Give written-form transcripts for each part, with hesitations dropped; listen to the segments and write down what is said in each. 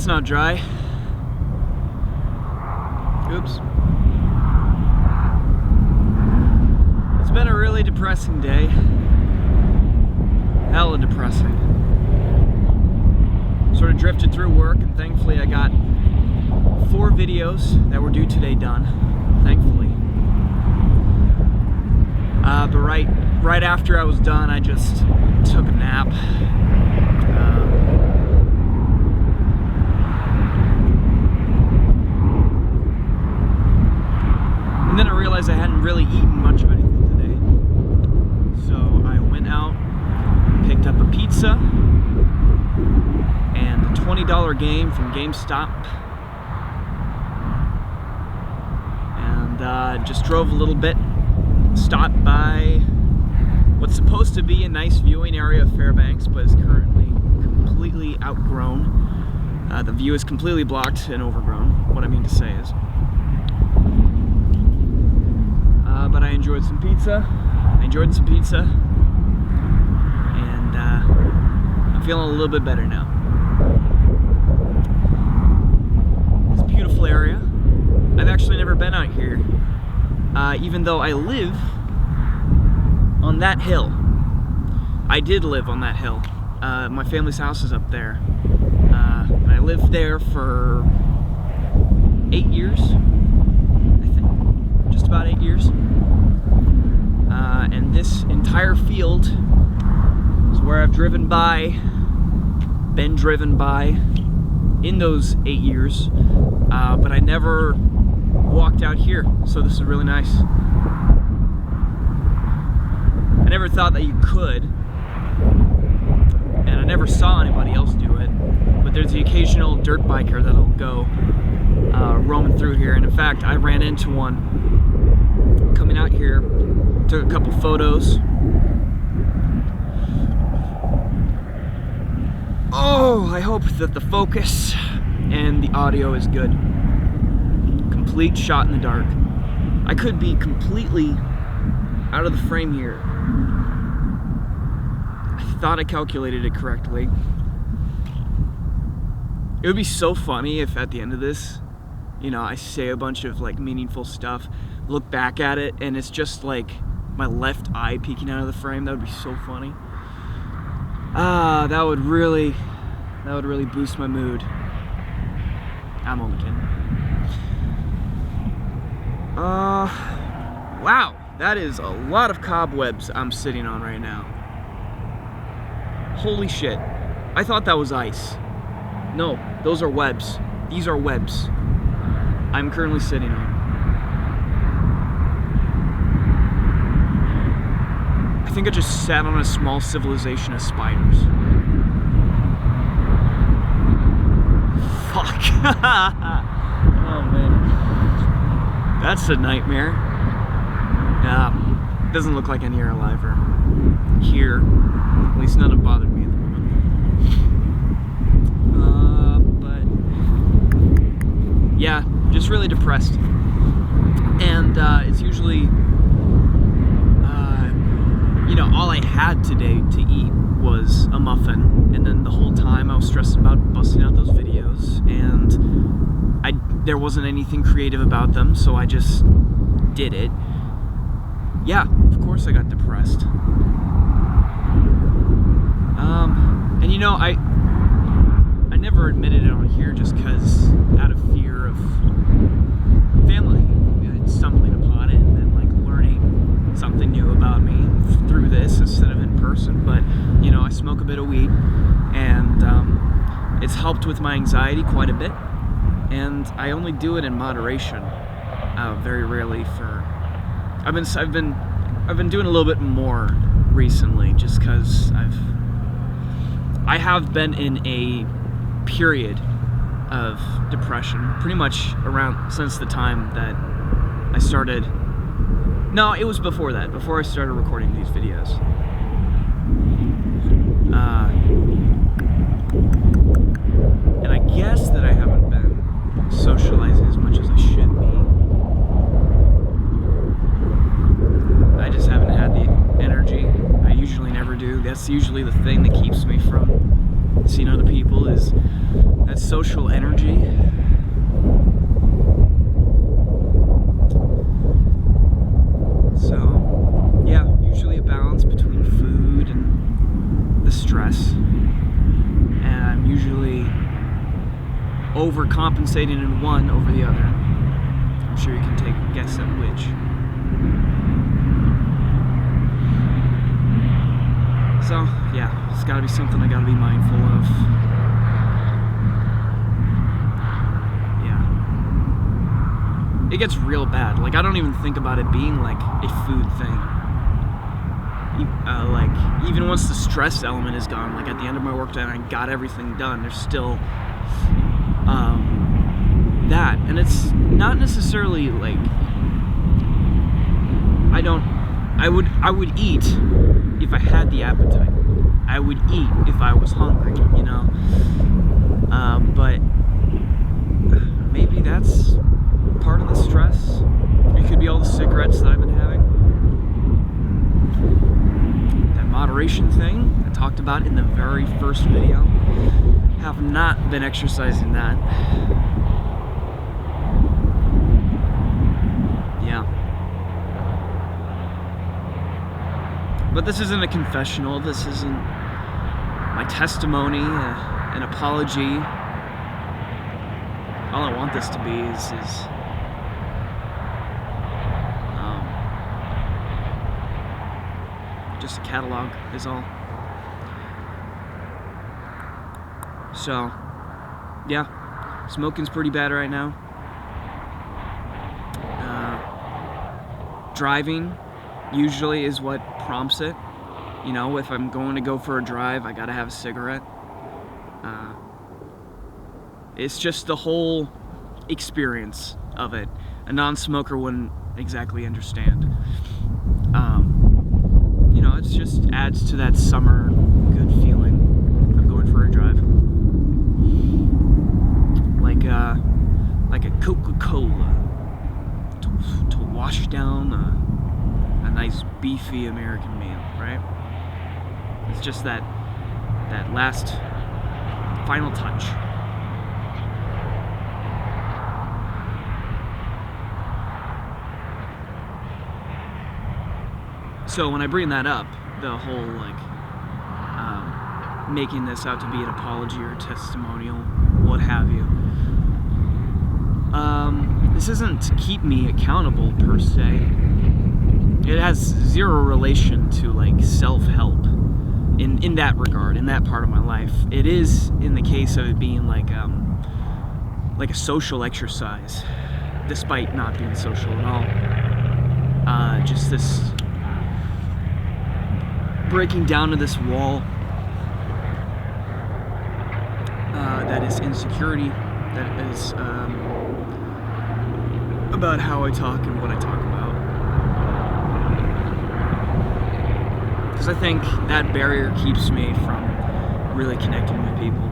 That's not dry. Oops. It's been a really depressing day. Hella depressing. Sort of drifted through work, and thankfully I got 4 videos that were due today done. Thankfully. But right after I was done, I just took a nap. And then I realized I hadn't really eaten much of anything today. So I went out, picked up a pizza, and a $20 game from GameStop. And just drove a little bit, stopped by what's supposed to be a nice viewing area of Fairbanks, but is currently completely outgrown. The view is completely blocked and overgrown, what I mean to say is. But I enjoyed some pizza. And I'm feeling a little bit better now. It's a beautiful area. I've actually never been out here, even though I live on that hill. I did live on that hill. My family's house is up there. And I lived there for 8 years, I think. Just about 8 years. And this entire field is where I've been driven by in those 8 years. But I never walked out here, so this is really nice. I never thought that you could, and I never saw anybody else do it, but there's the occasional dirt biker that'll go roaming through here, and in fact I ran into one coming out here, took a couple photos. Oh, I hope that the focus and the audio is good. Complete shot in the dark. I could be completely out of the frame here. I thought I calculated it correctly. It would be so funny if at the end of this, you know, I say a bunch of like meaningful stuff, look back at it, and it's just like my left eye peeking out of the frame. That would be so funny. That would really boost my mood. I'm only kidding. Wow, that is a lot of cobwebs I'm sitting on right now. Holy shit. I thought that was ice. No, those are webs. These are webs I'm currently sitting on. I think I just sat on a small civilization of spiders. Fuck. Oh man. That's a nightmare. Doesn't look like any are alive or here. At least none have bothered me at the moment. But yeah, just really depressed. And it's usually, you know, all I had today to eat was a muffin, and then the whole time I was stressing about busting out those videos, and there wasn't anything creative about them, so I just did it. Yeah, of course I got depressed. And you know, I never admitted it on here just because out of fear of family, stumbling upon it and then like learning something new about me through this instead of in person. But you know, I smoke a bit of weed, and it's helped with my anxiety quite a bit, and I only do it in moderation. Very rarely for I've been doing a little bit more recently, just because I have been in a period of depression pretty much around since the time that I started. No, it was before that, before I started recording these videos. And I guess that I haven't been socializing as much as I should be. I just haven't had the energy. I usually never do. That's usually the thing that keeps me from seeing other people, is that social energy. So, yeah, usually a balance between food and the stress. And I'm usually overcompensating in one over the other. I'm sure you can take a guess at which. So, yeah, it's gotta be something I gotta be mindful of. Yeah. It gets real bad. Like, I don't even think about it being like a food thing. Like, even once the stress element is gone, like at the end of my workday and I got everything done, there's still that. And it's not necessarily like, I would eat if I had the appetite. I would eat if I was hungry, you know? But maybe that's part of the stress. It could be all the cigarettes that I've been having. That moderation thing I talked about in the very first video. Have not been exercising that. Yeah. But this isn't a confessional, this isn't my testimony, an apology. All I want this to be is just a catalog is all. So, yeah, smoking's pretty bad right now. Driving usually is what prompts it. You know, if I'm going to go for a drive, I gotta have a cigarette. It's just the whole experience of it. A non-smoker wouldn't exactly understand. You know, it just adds to that summer good feeling of going for a drive. Like a Coca-Cola to wash down a nice beefy American meal, right? It's just that last final touch. So when I bring that up, the whole making this out to be an apology or a testimonial, what have you, this isn't to keep me accountable per se. It has zero relation to like self-help in that regard, in that part of my life. It is in the case of it being like a social exercise, despite not being social at all. Just this breaking down to this wall that is insecurity, that is about how I talk and what I talk about. Because I think that barrier keeps me from really connecting with people.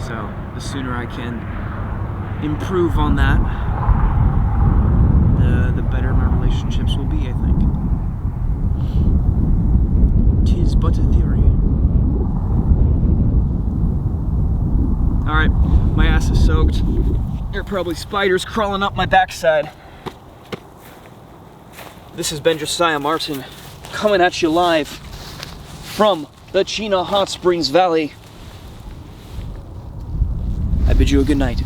So the sooner I can improve on that, the better my relationships will be, I think. 'Tis but a theory. Alright, my ass is soaked. There are probably spiders crawling up my backside. This has been Josiah Martin, coming at you live from the Chena Hot Springs Valley. I bid you a good night.